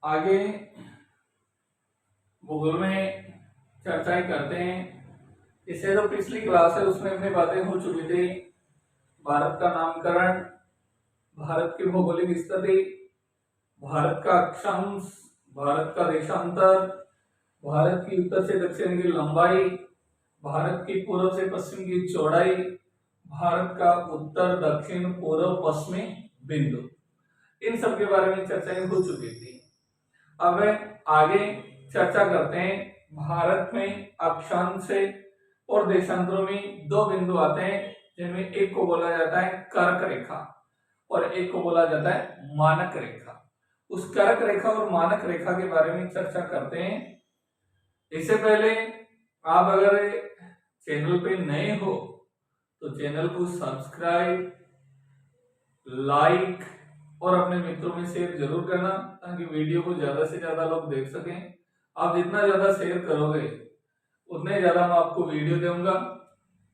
आगे भूगोल में चर्चाएं करते हैं। इससे जो पिछली क्लास है उसमें अपनी बातें हो चुकी थी। भारत का नामकरण, भारत की भौगोलिक स्थिति, भारत का अक्षांश, भारत का देशांतर, भारत की उत्तर से दक्षिण की लंबाई, भारत की पूर्व से पश्चिम की चौड़ाई, भारत का उत्तर दक्षिण पूर्व पश्चिमी बिंदु, इन सब के बारे में चर्चाएं हो चुकी थी। अब आगे चर्चा करते हैं। भारत में अक्षांश और देशांतरों में दो बिंदु आते हैं, जिनमें एक को बोला जाता है कर्क रेखा और एक को बोला जाता है मानक रेखा। उस कर्क रेखा और मानक रेखा के बारे में चर्चा करते हैं। इससे पहले आप अगर चैनल पे नए हो तो चैनल को सब्सक्राइब, लाइक और अपने मित्रों में शेयर जरूर करना, ताकि वीडियो को ज्यादा से ज्यादा लोग देख सकें। आप जितना ज्यादा शेयर करोगे उतने ज्यादा मैं आपको वीडियो दूंगा।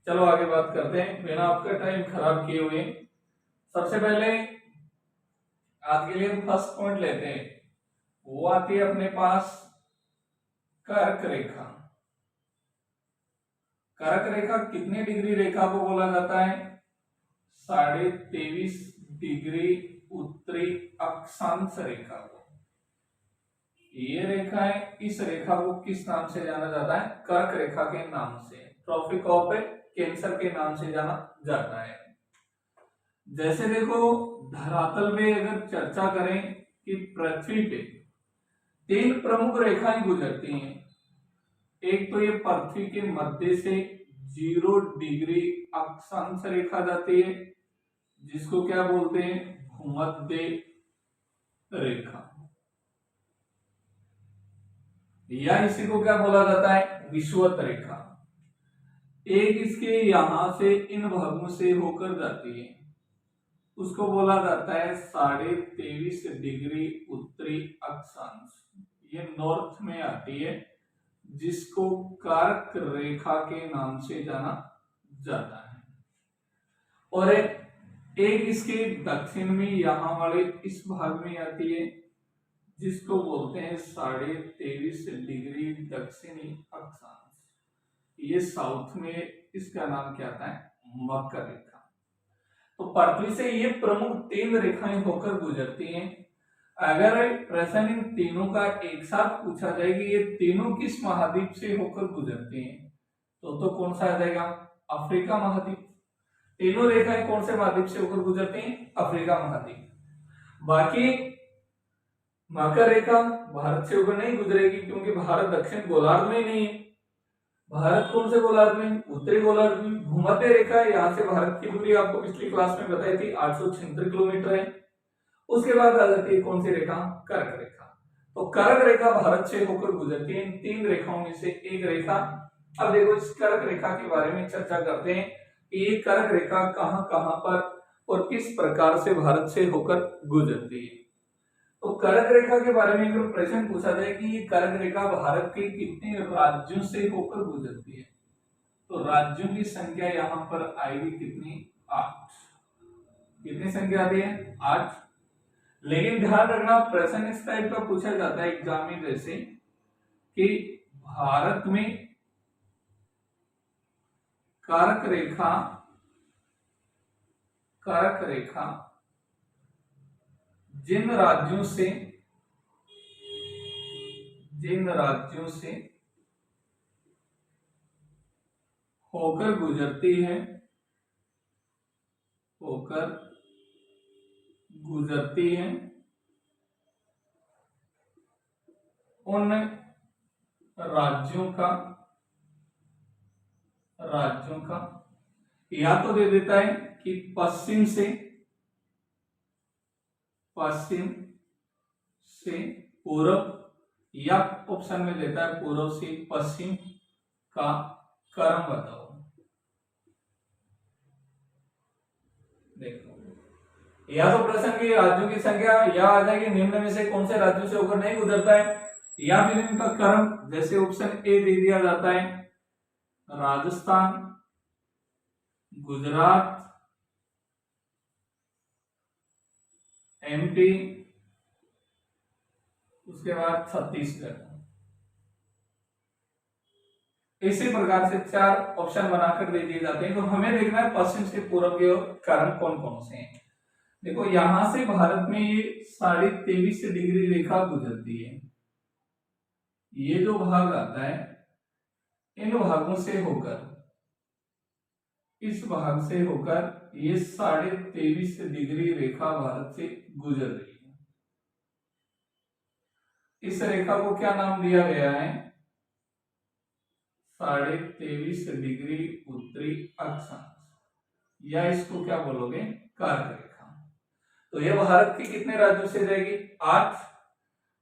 चलो आगे बात करते हैं बिना आपका टाइम खराब किए हुए। सबसे पहले आज के लिए हम फर्स्ट पॉइंट लेते हैं, वो आती है अपने पास कर्क रेखा। कर्क रेखा कितने डिग्री रेखा को बोला जाता है? 23.5 डिग्री उत्तरी अक्षांश रेखा को। ये रेखा है, इस रेखा को किस नाम से जाना जाता है? कर्क रेखा के नाम से, ट्रॉपिक ऑफ कैंसर के नाम से जाना जाता है। जैसे देखो, धरातल में अगर चर्चा करें कि पृथ्वी पे 3 प्रमुख रेखाएं गुजरती हैं। एक तो ये पृथ्वी के मध्य से 0 डिग्री अक्षांश रेखा जाती है, जिसको क्या बोलते हैं? भूमध्य रेखा, या इसी को क्या बोला जाता है? विषुवत रेखा। एक इसके यहां से इन भागों से होकर जाती है, उसको बोला जाता है 23.5 डिग्री उत्तरी अक्षांश। ये नॉर्थ में आती है, जिसको कर्क रेखा के नाम से जाना जाता है। और एक इसके दक्षिण में यहां वाले इस भाग में आती है, जिसको बोलते हैं 23.5 डिग्री दक्षिणी अक्षांश। ये साउथ में इसका नाम क्या आता है? मकर रेखा। तो पृथ्वी से ये प्रमुख 3 रेखाएं होकर गुजरती हैं। अगर प्रश्न इन तीनों का एक साथ पूछा जाए कि ये तीनों किस महाद्वीप से होकर गुजरती हैं, तो कौन सा आ जाएगा? अफ्रीका महाद्वीप। तीनों रेखाएं कौन से महाद्वीप से होकर गुजरती हैं? अफ्रीका महाद्वीप। बाकी मकर रेखा भारत से होकर नहीं गुजरेगी, क्योंकि भारत दक्षिण गोलार्ध में नहीं है। भारत कौन से गोलार्ध में? उत्तरी गोलार्ध में। भूमध्य रेखा यहाँ से भारत की दूरी आपको पिछली क्लास में बताई थी, 876 किलोमीटर है। उसके बाद आ जाती है कौन सी रेखा? कर्क रेखा। तो कर्क रेखा भारत से होकर गुजरती है, इन 3 रेखाओं में से एक रेखा। अब देखो, इस कर्क रेखा के बारे में चर्चा करते हैं कि ये कर्क रेखा कहां कहां पर और किस प्रकार से भारत से होकर गुजरती है। तो कर्क रेखा के बारे में अगर प्रश्न पूछा जाए कि ये कर्क रेखा भारत के कितने राज्यों से होकर गुजरती है, तो राज्यों की संख्या यहाँ पर आएगी कितनी? 8। कितनी संख्या आती है? 8। लेकिन ध्यान रखना, प्रश्न इस टाइप का पूछा जाता है एग्जाम में, जैसे कि भारत में कर्क रेखा जिन राज्यों से होकर गुजरती है उन राज्यों का या तो दे देता है कि पश्चिम से पूर्व, या ऑप्शन में देता है पूर्व से पश्चिम का क्रम बताओ। देखो, या तो प्रश्न की राज्यों की संख्या या आ जाएगी निम्न में से कौन से राज्यों से होकर नहीं गुजरता है, या फिर इनका क्रम। जैसे ऑप्शन ए दे दिया जाता है राजस्थान, गुजरात, एमपी, उसके बाद छत्तीसगढ़। इसी प्रकार से 4 ऑप्शन बनाकर दे दिए जाते हैं। तो हमें देखना है पश्चिम से पूर्व की ओर कारण कौन कौन से हैं। देखो यहां से भारत में ये 23.5 डिग्री रेखा गुजरती है। ये जो भाग आता है इन भागों से होकर, इस भाग से होकर ये 23.5 डिग्री रेखा भारत से गुजर रही है। इस रेखा को क्या नाम दिया गया है? 23.5 डिग्री उत्तरी अक्षांश, या इसको क्या बोलोगे? कर्क रेखा। तो यह भारत के कितने राज्यों से जाएगी? 8,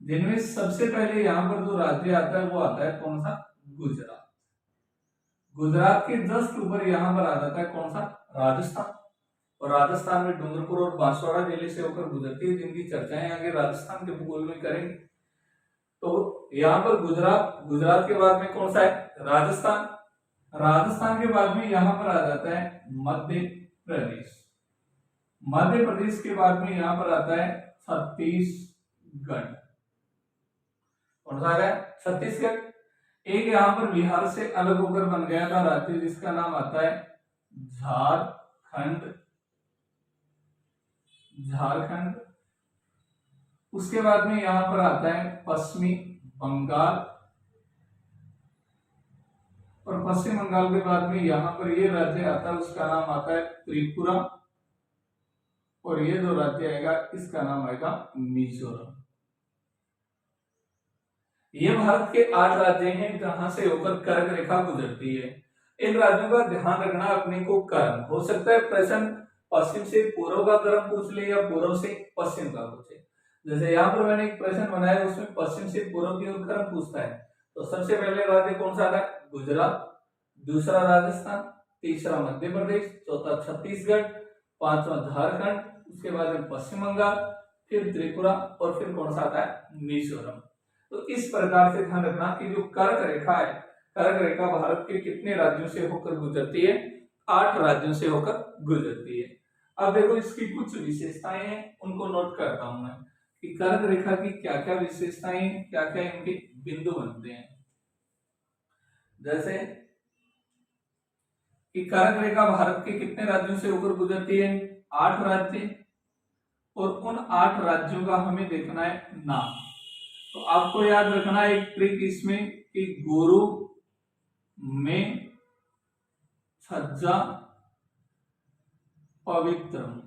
जिनमें सबसे पहले यहां पर जो राज्य आता है वो आता है कौन सा? गुजरात। गुजरात के जस्ट ऊपर यहां पर आ जाता है कौन सा? राजस्थान। और राजस्थान में डूंगरपुर और बांसवाड़ा जिले से होकर गुजरती है, जिनकी चर्चाएं आगे राजस्थान के भूगोल में करेंगे। तो यहाँ पर गुजरात, गुजरात के बाद में कौन सा है? राजस्थान। राजस्थान के बाद में यहाँ पर आ जाता है मध्य प्रदेश। मध्य प्रदेश के बाद में यहाँ पर आता है छत्तीसगढ़। कौन सा है? छत्तीसगढ़। एक यहाँ पर बिहार से अलग होकर बन गया था राज्य, जिसका नाम आता है झारखंड। झारखंड। उसके बाद में यहां पर आता है पश्चिमी बंगाल, और पश्चिम बंगाल के बाद में यहां पर ये राज्य आता है, उसका नाम आता है त्रिपुरा, और ये जो राज्य आएगा इसका नाम आएगा मिजोरम। ये भारत के 8 राज्य हैं जहां से होकर कर्क रेखा गुजरती है। इन राज्यों का ध्यान रखना अपने को कर्म। हो सकता है प्रश्न पश्चिम से पूर्व का क्रम पूछ ले या पूर्व से पश्चिम का पूछे। जैसे यहाँ पर मैंने एक प्रश्न बनाया, उसमें पश्चिम से पूर्व की ओर क्रम पूछता है। तो सबसे पहले राज्य कौन सा आता है? गुजरात। दूसरा राजस्थान, तीसरा मध्य प्रदेश, चौथा छत्तीसगढ़, पांचवा झारखंड, उसके बाद में पश्चिम बंगाल, फिर त्रिपुरा, और फिर कौन सा आता है? मिजोरम। तो इस प्रकार से ध्यान रखना कि जो कर्क रेखा है, कर्क रेखा भारत के कितने राज्यों से होकर गुजरती है? 8 राज्यों से होकर गुजरती है। अब देखो इसकी कुछ विशेषताएं हैं, उनको नोट करता हूं मैं कि कर्क रेखा की क्या क्या विशेषताएं, क्या क्या इनके बिंदु बनते हैं। जैसे कि कर्क रेखा भारत के कितने राज्यों से होकर गुजरती है? 8 राज्य, और उन 8 राज्यों का हमें देखना है नाम। तो आपको याद रखना एक ट्रिक इसमें कि गुरु में छज्जा पवित्रम।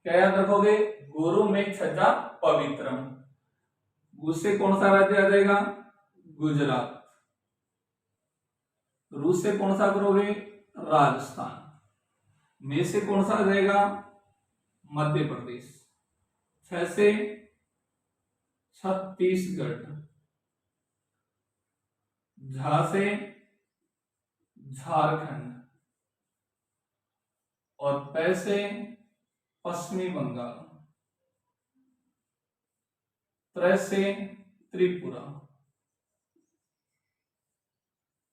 क्या याद रखोगे? गुरु में छज्जा पवित्रम। गु से कौन सा राज्य आ जाएगा? गुजरात। रू से कौन सा करोगे? राजस्थान। में से कौन सा आ जाएगा? मध्य प्रदेश। 6 से छत्तीसगढ़। झा से झारखंड, और पै से पश्चिमी बंगाल, त्र से त्रिपुरा,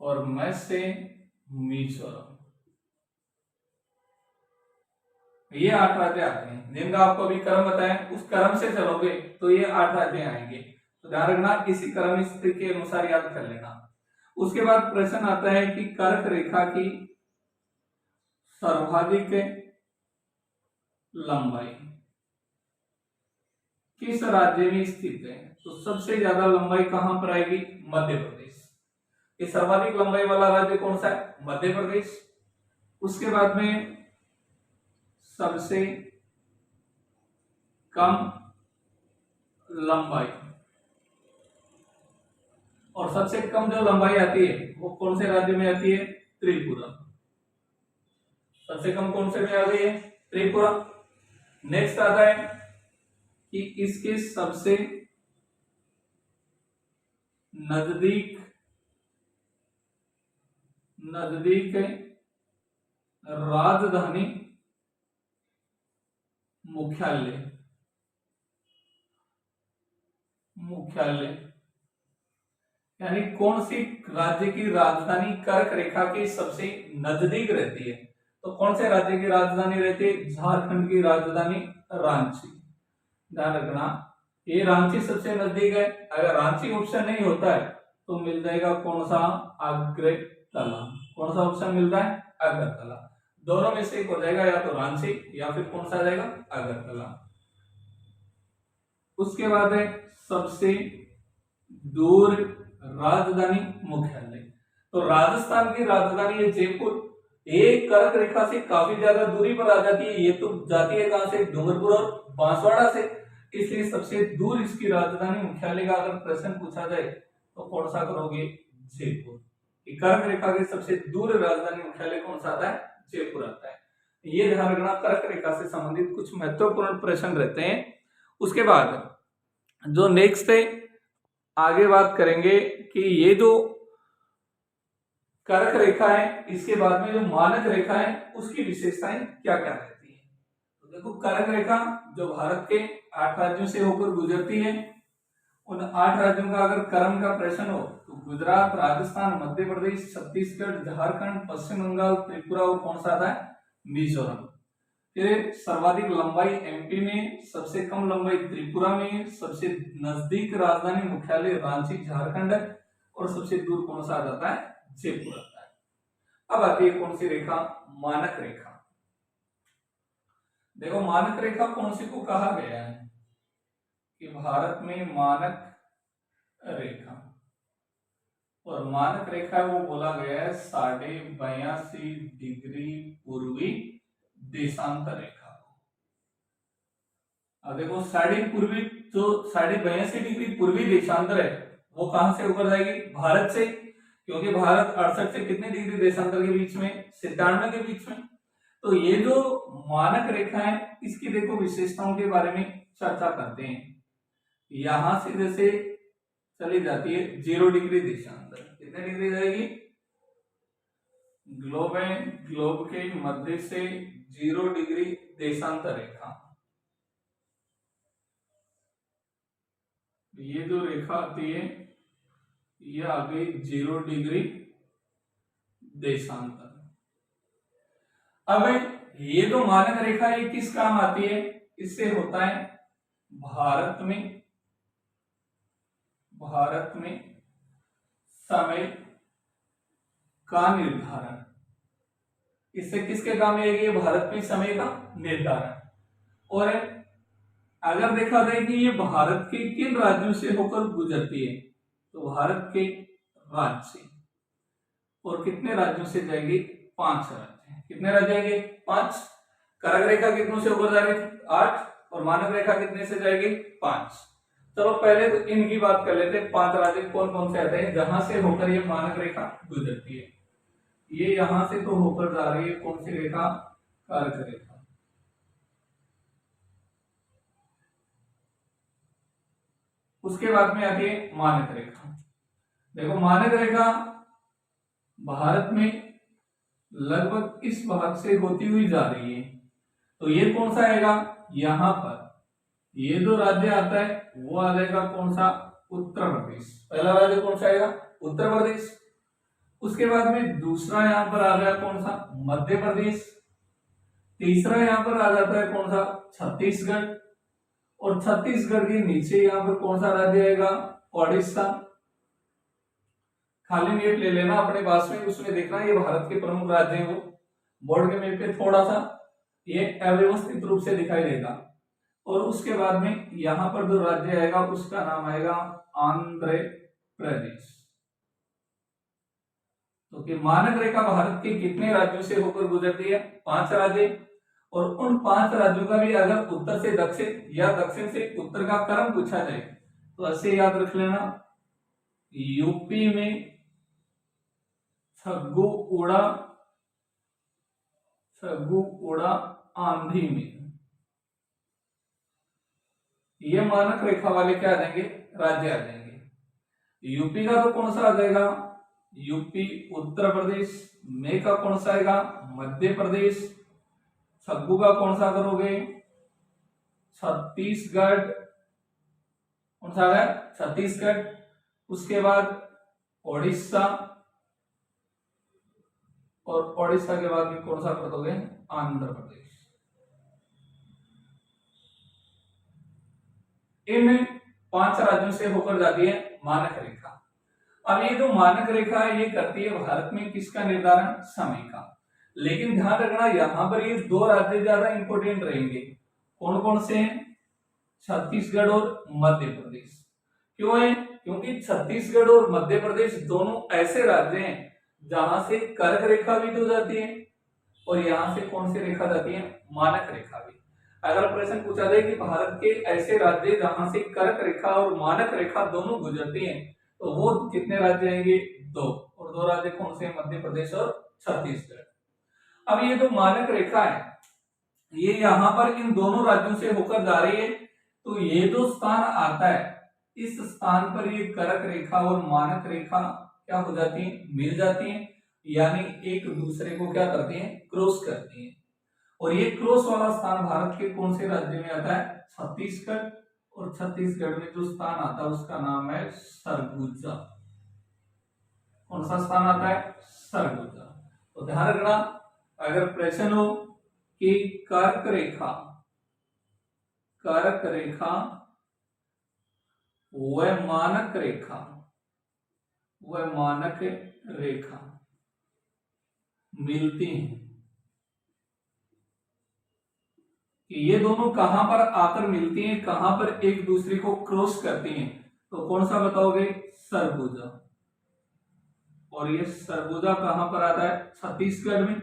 और मैं से मिजोरम। ये 8 राज्य आते हैं, जिनका आपको अभी क्रम बताया, उस क्रम से चलोगे तो ये 8 राज्य आएंगे। तो ध्यान रखना, इसी क्रम स्थिति के अनुसार याद कर लेना। उसके बाद प्रश्न आता है कि कर्क रेखा की सर्वाधिक लंबाई किस राज्य में स्थित है? तो सबसे ज्यादा लंबाई कहां पर आएगी? मध्य प्रदेश। ये सर्वाधिक लंबाई वाला राज्य कौन सा है? मध्य प्रदेश। उसके बाद में सबसे कम लंबाई, और सबसे कम जो लंबाई आती है वो कौन से राज्य में आती है? त्रिपुरा। सबसे कम कौन से में आ गई है? त्रिपुरा। नेक्स्ट आता है कि इसके सबसे नजदीक राजधानी मुख्यालय, यानी कौन सी राज्य की राजधानी कर्क रेखा के सबसे नजदीक रहती है? तो कौन से राज्य की राजधानी रहती है? झारखंड की राजधानी रांची। ध्यान रखना, ये रांची सबसे नजदीक है। अगर रांची ऑप्शन नहीं होता है तो मिल जाएगा कौन सा, अगरतला। कौन सा ऑप्शन मिलता है, अगरतला। दोनों में से एक हो जाएगा, या तो रांची या फिर कौन सा आ जाएगा, अगरतला। उसके बाद है सबसे दूर राजधानी मुख्यालय। तो राजस्थान की राजधानी है जयपुर। एक कर्क रेखा से काफी ज्यादा दूरी पर आ जाती है। ये तो जाती है कहां से, डूंगरपुर और बांसवाड़ा से। इसलिए सबसे दूर इसकी राजधानी मुख्यालय का अगर प्रश्न पूछा जाए तो कौन सा करोगे, जयपुर। कर्क रेखा के सबसे दूर राजधानी मुख्यालय कौन सा आता है, जयपुर आता है। ये ध्यान रखना, कर्क रेखा से संबंधित कुछ महत्वपूर्ण प्रश्न रहते हैं। उसके बाद जो नेक्स्ट है, आगे बात करेंगे कि ये जो कर्क रेखा है, इसके बाद में जो मानक रेखा है उसकी विशेषताएं क्या क्या रहती है। तो देखो, कर्क रेखा जो भारत के 8 राज्यों से होकर गुजरती है, उन 8 राज्यों का अगर क्रम का प्रश्न हो तो गुजरात, राजस्थान, मध्य प्रदेश, छत्तीसगढ़, झारखंड, पश्चिम बंगाल, त्रिपुरा और कौन सा आता है, मिजोरम। फिर सर्वाधिक लंबाई एमपी में, सबसे कम लंबाई त्रिपुरा में, सबसे नजदीक राजधानी मुख्यालय रांची झारखंड, और सबसे दूर कौन सा आ जाता है, जयपुर आता है। अब आती है कौन सी रेखा, मानक रेखा। देखो, मानक रेखा कौन सी को कहा गया है कि भारत में मानक रेखा, और मानक रेखा वो बोला गया है 82.5 डिग्री पूर्वी देशांतर रेखा। अब देखो, 82.5 डिग्री पूर्वी देशांतर है, वो कहां से होकर जाएगी, भारत से। क्योंकि भारत 68 से कितने डिग्री देशांतर के बीच में, 97 के बीच में। तो ये जो मानक रेखा है, इसकी देखो विशेषताओं के बारे में चर्चा करते हैं। यहां से जैसे चली जाती है 0 डिग्री देशांतर, कितने डिग्री जाएगी, ग्लोब है, ग्लोब के मध्य से 0 डिग्री देशांतर रेखा। ये जो रेखा आती है ये आ गई 0 डिग्री देशांतर। अब ये जो मानक रेखा है किस काम आती है, इससे होता है भारत में समय का निर्धारण। इससे किसके काम आएगी, भारत में समय का निर्धारण। और अगर देखा जाए कि ये भारत के किन राज्यों से होकर गुजरती है, तो भारत के राज्य से। और कितने राज्यों से जाएगी, 5 राज्य। कितने राज्य जाएंगे, 5। कर्क रेखा कितनों से होकर जा रही थी, 8, और मानक रेखा कितने से जाएगी, 5। चलो पहले तो इनकी बात कर लेते हैं, 5 राज्य कौन कौन से आते हैं जहां से होकर ये मानक रेखा गुजरती है। ये यहां से तो होकर जा रही है कौन सी रेखा, कर्क रेखा। उसके बाद में आती है मानक रेखा। देखो, मानक रेखा भारत में लगभग इस भाग से होती हुई जा रही है। तो ये कौन सा आएगा, यहां पर ये जो राज्य आता है वो आ जाएगा कौन सा, उत्तर प्रदेश। पहला राज्य कौन सा आएगा, उत्तर प्रदेश। उसके बाद में दूसरा यहां पर आ गया कौन सा, मध्य प्रदेश। तीसरा यहां पर आ जाता है कौन सा, छत्तीसगढ़। और छत्तीसगढ़ के नीचे यहां पर कौन सा राज्य आएगा, ओडिशा। खाली मैप ले लेना अपने पास में, उसमें देखना ये भारत के प्रमुख राज्य हैं। वो बोर्ड के मैप पे थोड़ा सा ये अव्यवस्थित रूप से दिखाई देगा। और उसके बाद में यहां पर जो राज्य आएगा उसका नाम आएगा आंध्र प्रदेश। तो कि मानक रेखा भारत के कितने राज्यों से होकर गुजरती है, 5 राज्य। और उन 5 राज्यों का भी अगर उत्तर से दक्षिण या दक्षिण से उत्तर का क्रम पूछा जाए तो ऐसे याद रख लेना, यूपी में छग्गू उड़ा आंधी में। ये मानक रेखा वाले क्या आ जाएंगे, राज्य आ जाएंगे। यूपी का तो कौन सा आ जाएगा, यूपी। उत्तर प्रदेश में का कौन सा आएगा, मध्य प्रदेश। छग्गू का कौन सा करोगे, छत्तीसगढ़। कौन सा है, छत्तीसगढ़। उसके बाद ओडिशा, और ओडिशा के बाद में कौन सा कर दोगे, आंध्र प्रदेश। इन 5 राज्यों से होकर जाती है मानक रेखा। अब ये जो मानक रेखा है ये करती है भारत में किसका निर्धारण, समय का। लेकिन ध्यान रखना यहाँ पर ये 2 राज्य ज्यादा इंपोर्टेंट रहेंगे। कौन कौन से हैं, छत्तीसगढ़ और मध्य प्रदेश। क्यों है, क्योंकि छत्तीसगढ़ और मध्य प्रदेश दोनों ऐसे राज्य हैं जहां से कर्क रेखा भी तो जाती है और यहाँ से कौन सी रेखा जाती है, मानक रेखा भी। अगर प्रश्न पूछा जाए कि भारत के ऐसे राज्य जहां से कर्क रेखा और मानक रेखा दोनों गुजरती हैं तो वो कितने राज्य आएंगे, 2। और 2 राज्य कौन से, मध्य प्रदेश और छत्तीसगढ़। अब ये जो मानक रेखा है ये यहाँ पर इन दोनों राज्यों से होकर जा रही है, तो ये जो स्थान आता है इस स्थान पर ये कर्क रेखा और मानक रेखा क्या हो जाती है, मिल जाती है, यानी एक दूसरे को क्या करती हैं, क्रॉस करती हैं। और ये क्रॉस वाला स्थान भारत के कौन से राज्य में आता है, छत्तीसगढ़। और छत्तीसगढ़ में जो स्थान आता है उसका नाम है सरगुजा। कौन सा स्थान आता है, सरगुजा। तो ध्यान रखना अगर प्रश्न हो कि कर्क रेखा वह मानक रेखा मिलती हैं, कि ये दोनों कहां पर आकर मिलती हैं, कहां पर एक दूसरे को क्रॉस करती हैं, तो कौन सा बताओगे, सरगुजा। और ये सरगुजा कहां पर आता है, छत्तीसगढ़ में।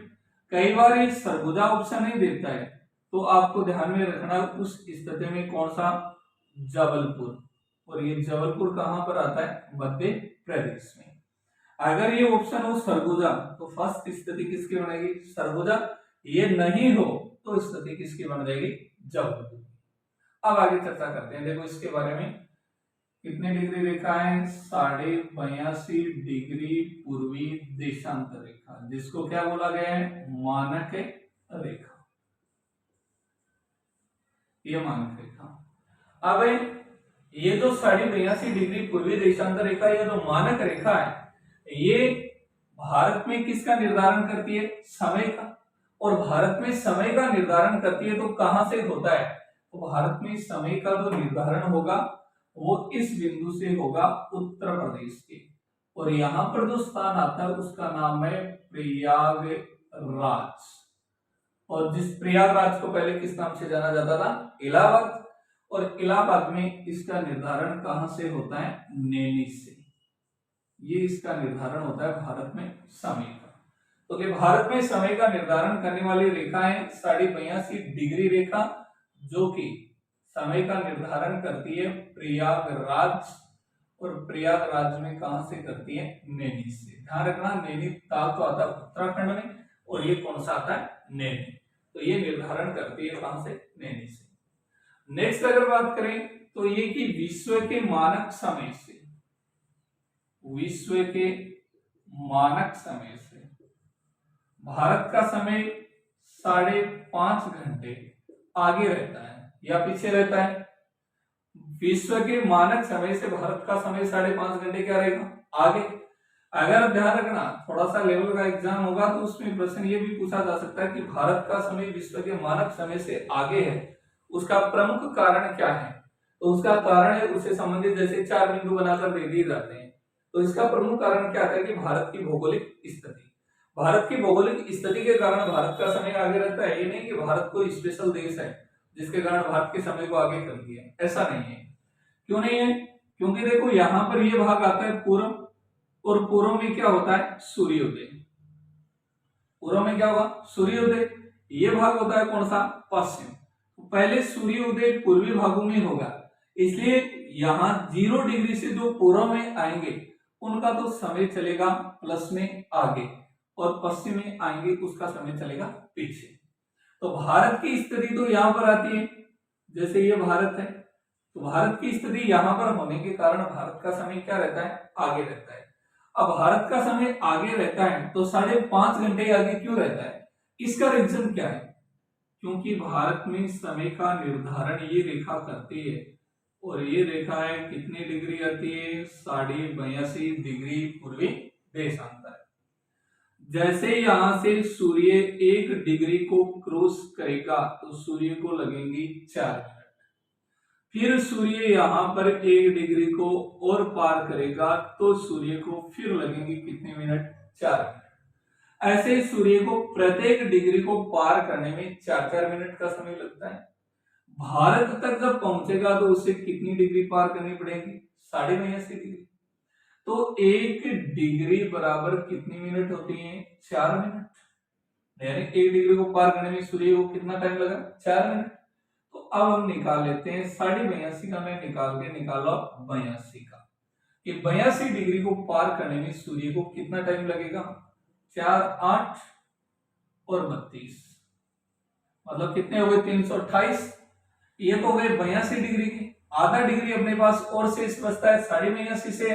कई बार ये सरगुजा ऑप्शन नहीं देता है तो आपको ध्यान में रखना उस स्थिति में कौन सा, जबलपुर। और ये जबलपुर कहां पर आता है, मध्य प्रदेश में। अगर ये ऑप्शन हो सरगुजा तो फर्स्ट स्थिति किसकी बनेगी, सरगुजा। ये नहीं हो तो स्थिति किसकी बन जाएगी, जबलपुर। अब आगे चर्चा करते हैं। देखो इसके बारे में, कितने डिग्री रेखा है, 82.5 डिग्री पूर्वी देशांतर रेखा, जिसको क्या बोला गया है, मानक रेखा। ये मानक रेखा। अब ये जो 82.5 डिग्री पूर्वी देशांतर रेखा, ये जो मानक रेखा है ये भारत में किसका निर्धारण करती है, समय का। और भारत में समय का निर्धारण करती है तो कहां से होता है, तो भारत में समय का जो निर्धारण होगा वो इस बिंदु से होगा, उत्तर प्रदेश के। और यहाँ पर जो स्थान आता है उसका नाम है प्रयागराज। और जिस प्रयागराज को पहले किस नाम से जाना जाता था, इलाहाबाद। और इलाहाबाद में इसका निर्धारण कहां से होता है, नैनी से। ये इसका निर्धारण होता है भारत में समय का। तो ये भारत में समय का निर्धारण करने वाली रेखा है 82.5 डिग्री रेखा, जो कि समय का निर्धारण करती है प्रयागराज। और प्रयागराज में कहां से करती है, नैनी से। ध्यान रखना नैनीताल तो आता है उत्तराखंड में और ये कौन सा आता है, नैनी। तो ये निर्धारण करती है कहां से, नैनी से। नेक्स्ट अगर बात करें तो ये कि विश्व के मानक समय से भारत का समय 5.5 घंटे आगे रहता है या पीछे रहता है। विश्व के मानक समय से भारत का समय 5.5 घंटे क्या रहेगा, आगे। अगर ध्यान रखना थोड़ा सा लेवल का एग्जाम होगा तो उसमें प्रश्न ये भी पूछा जा सकता है कि भारत का समय विश्व के मानक समय से आगे है, उसका प्रमुख कारण क्या है। तो उसका कारण है उससे संबंधित जैसे 4 बिंदु बनाकर दे दिए जाते हैं। तो इसका प्रमुख कारण क्या है कि भारत की भौगोलिक स्थिति। भारत की भौगोलिक स्थिति के कारण भारत का समय आगे रहता है। ये नहीं कि भारत कोई स्पेशल देश है जिसके कारण भारत के समय को आगे कर दिया, ऐसा नहीं है। क्यों नहीं है, क्योंकि देखो यहाँ पर ये भाग आता है पूर्व, और पूर्व में क्या होता है, सूर्योदय। पूर्व में क्या होगा, सूर्योदय। ये भाग होता है कौन सा, पश्चिम। पहले सूर्योदय पूर्वी भागों में होगा, इसलिए यहाँ 0 डिग्री से जो पूर्व में आएंगे उनका तो समय चलेगा प्लस में आगे, और पश्चिम में आएंगे उसका समय चलेगा पीछे। तो भारत की स्थिति तो यहाँ पर आती है, जैसे ये भारत है तो भारत की स्थिति यहाँ पर होने के कारण भारत का समय क्या रहता है, आगे रहता है। अब भारत का समय आगे रहता है तो 5.5 घंटे आगे क्यों रहता है, इसका रीजन क्या है, क्योंकि भारत में समय का निर्धारण ये रेखा करती है। और ये रेखा है कितनी डिग्री आती है, 82.5 डिग्री पूर्वी देशांतर। जैसे यहां से सूर्य 1 डिग्री को क्रॉस करेगा तो सूर्य को लगेंगी 4 मिनट। फिर सूर्य यहाँ पर 1 डिग्री को और पार करेगा तो सूर्य को फिर लगेंगे कितने मिनट? 4 मिनट। ऐसे सूर्य को प्रत्येक डिग्री को पार करने में 4-4 मिनट का समय लगता है। भारत तक जब पहुंचेगा तो उसे कितनी डिग्री पार करनी पड़ेगी? 82.5 डिग्री। तो 1 डिग्री बराबर कितनी मिनट होती है? 4 मिनट। यानी 1 डिग्री को पार करने में सूर्य को कितना टाइम लगा? 4 मिनट। तो अब हम निकाल लेते हैं 82.5 का, मैं निकाल के निकाला 82 का। ये 82 डिग्री को पार करने में सूर्य को कितना टाइम लगेगा? 4, 8 और 32, मतलब कितने हो गए? 328। ये तो हो गए 82 डिग्री के। आधा डिग्री अपने पास और शेष बचता है 82.5 से।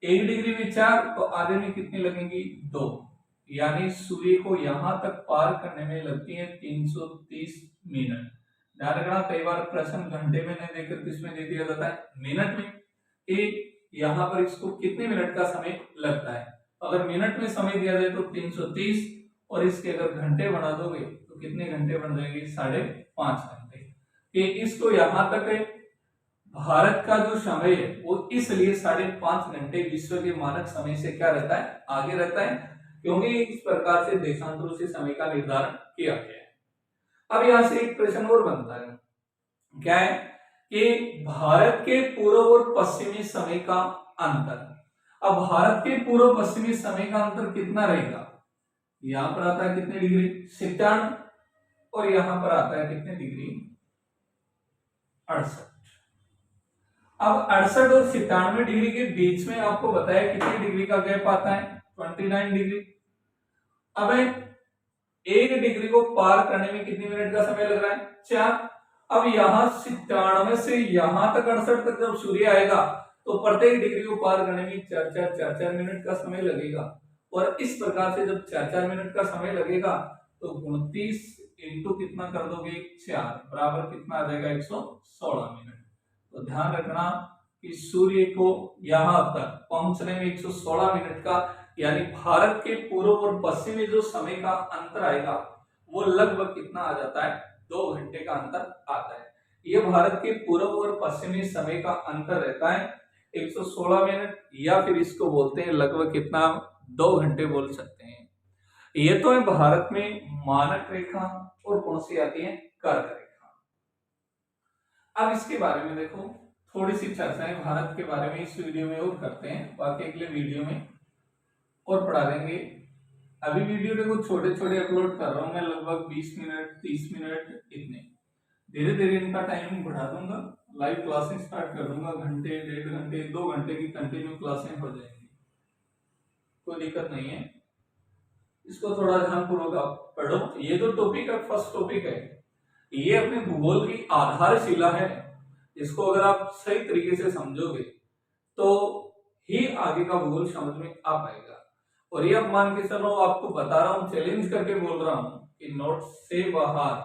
1 डिग्री में 4, तो आधे में कितनी लगेंगी? 2। यानी सूर्य को यहां तक पार करने में लगती है 330 मिनट। ध्यान रखना, कई बार प्रश्न घंटे में नहीं देकर किसमें दे दिया जाता है? मिनट में। यहाँ पर इसको कितने मिनट का समय लगता है? अगर मिनट में समय दिया जाए तो 330, और इसके अगर घंटे बना दोगे तो कितने घंटे बन जाएंगे? 5.5 घंटे। इसको यहां तक है भारत का जो समय है वो इसलिए 5.5 घंटे विश्व के मानक समय से क्या रहता है? आगे रहता है, क्योंकि इस प्रकार से देशांतरों से समय का निर्धारण किया गया है। अब यहां से एक प्रश्न और बनता है, क्या है कि भारत के पूर्व और पश्चिमी समय का अंतर। अब भारत के पूर्व पश्चिमी समय का अंतर कितना रहेगा? यहां पर आता है कितने डिग्री? 97। और यहां पर आता है कितने डिग्री? 68। अब 68 और 97 डिग्री के बीच में आपको बताया कितनी डिग्री का गैप आता है? 29 डिग्री। अब 1 डिग्री को पार करने में कितनी मिनट का समय लग रहा है? 4। अब यहाँ 97 से यहां तक 68 तक जब सूर्य आएगा तो प्रत्येक डिग्री को पार करने में 4-4 मिनट का समय लगेगा। और इस प्रकार से जब 4-4 मिनट का समय लगेगा तो 29 इंटू कितना कर दोगे? 4, बराबर कितना आ जाएगा? 116 मिनट। तो ध्यान रखना कि सूर्य को यहां तक पहुंचने में 116 मिनट का, यानी भारत के पूर्व और पश्चिम में जो समय का अंतर आएगा वो लगभग कितना आ जाता है? 2 घंटे का अंतर आता है। ये भारत के पूर्व और पश्चिमी समय का अंतर रहता है 116 मिनट, या फिर इसको बोलते हैं लगभग कितना? 2 घंटे बोल सकते हैं। ये तो है भारत में मानक रेखा, और कौन सी आती है? कर्क रेखा। अब इसके बारे में देखो, थोड़ी सी चर्चाएं भारत के बारे में इस वीडियो में और करते हैं, बाकी अगले वीडियो में और पढ़ा देंगे। अभी वीडियो देखो छोटे छोटे अपलोड कर रहा हूं मैं, लगभग 20 मिनट 30 मिनट इतने। धीरे धीरे इनका टाइमिंग बढ़ा दूंगा, लाइव क्लासेस स्टार्ट कर दूंगा, घंटे 1.5 घंटे 2 घंटे की कंटिन्यू क्लासें हो जाएंगी, कोई दिक्कत नहीं है। इसको थोड़ा ध्यानपूर्वक आप पढ़ो। ये जो टॉपिक है, फर्स्ट टॉपिक है, ये अपने भूगोल की आधारशिला है। इसको अगर आप सही तरीके से समझोगे तो ही आगे का भूगोल समझ में आ पाएगा। और ये अब मान के चलो, आपको बता रहा हूँ, चैलेंज करके बोल रहा हूँ कि नोट से बाहर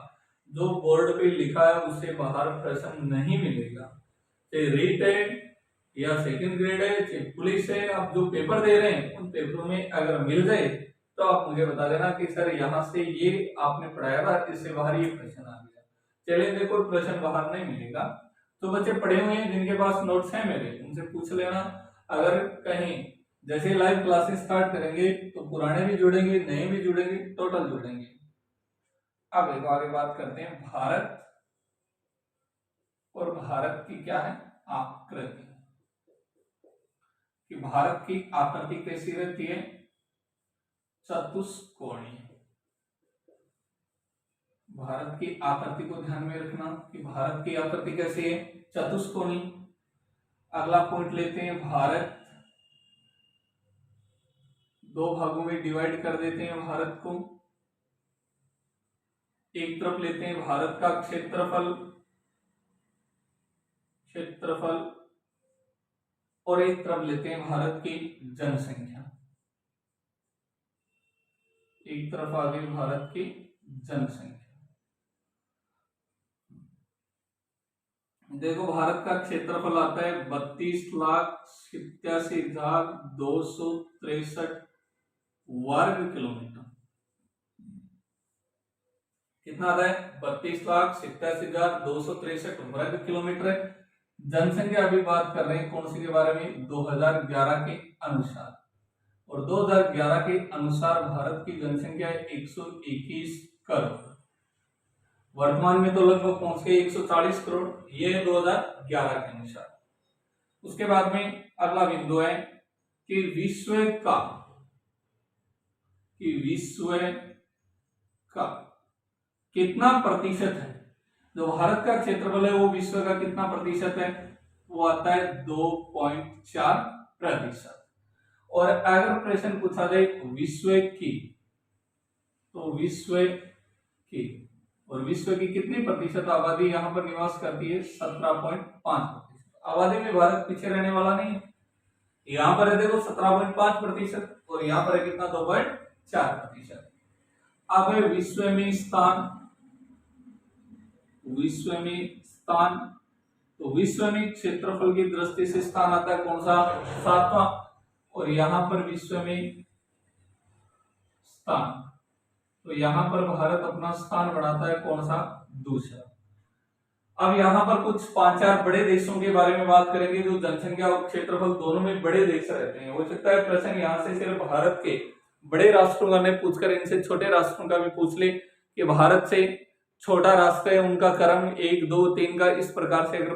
जो बोर्ड पे लिखा है उससे बाहर प्रश्न नहीं मिलेगा। चाहे रीट है या सेकंड ग्रेड है, चाहे पुलिस है, आप जो पेपर दे रहे हैं उन पेपरों में अगर मिल जाए तो आप मुझे बता देना कि सर यहाँ से ये आपने पढ़ाया था, इससे बाहर ये प्रश्न आ गया। चैलेंज देखो, प्रश्न बाहर नहीं मिलेगा। तो बच्चे पढ़े हुए हैं जिनके पास नोट्स हैं मेरे, उनसे पूछ लेना। अगर कहीं जैसे लाइव क्लासेस स्टार्ट करेंगे तो पुराने भी जुड़ेंगे, नए भी जुड़ेंगे, टोटल जुड़ेंगे। अब देखो आगे बात करते हैं भारत और भारत की क्या है? आकृति। कि भारत की आकृति कैसी रहती है? चतुष्कोणीय। भारत की आकृति को ध्यान में रखना कि भारत की आकृति कैसी है? चतुष्कोणीय। अगला पॉइंट लेते हैं, भारत 2 भागों में डिवाइड कर देते हैं भारत को। एक तरफ लेते हैं भारत का क्षेत्रफल और एक तरफ लेते हैं भारत की जनसंख्या। एक तरफ आ गई भारत की जनसंख्या। देखो भारत का क्षेत्रफल आता है 32,87,263 वर्ग किलोमीटर। कितना आता है? 32,87,263 वर्ग किलोमीटर। जनसंख्या अभी बात कर रहे हैं कौन सी के बारे में, 2011 के अनुसार। और 2011 के अनुसार भारत की जनसंख्या 121 करोड़। वर्तमान में तो लगभग पहुंच गई 140 करोड़, ये 2011 के अनुसार। उसके बाद में अगला बिंदु है कि विश्व का कितना प्रतिशत है, जो भारत का क्षेत्रफल है वो विश्व का कितना प्रतिशत है, वो आता है 2.4%। और अगर प्रश्न पूछा जाए विश्व की, तो विश्व की कितनी प्रतिशत आबादी यहाँ पर निवास करती है, 17.5%। आबादी में भारत पीछे रहने वाला नहीं है, यहाँ पर है देखो 17.5% और यहाँ पर है कितना, 2.4%। अब है विश्व में स्थान, तो विश्व में क्षेत्रफल की दृष्टि से स्थान आता है कौन सा, 7वां। और यहाँ पर विश्व में स्थान, तो यहाँ पर भारत अपना स्थान बढ़ाता है कौन सा, दूसरा। अब यहाँ पर कुछ 5-4 बड़े देशों के बारे में बात करेंगे जो जनसंख्या और क्षेत्रफल दोनों में बड़े देश रहते हैं। हो सकता है प्रश्न यहाँ से सिर्फ भारत के बड़े राष्ट्रों का नहीं पूछकर इनसे छोटे राष्ट्रों का भी पूछ ले कि भारत से छोटा राष्ट्र है उनका क्रम 1, 2, 3 का, इस प्रकार से अगर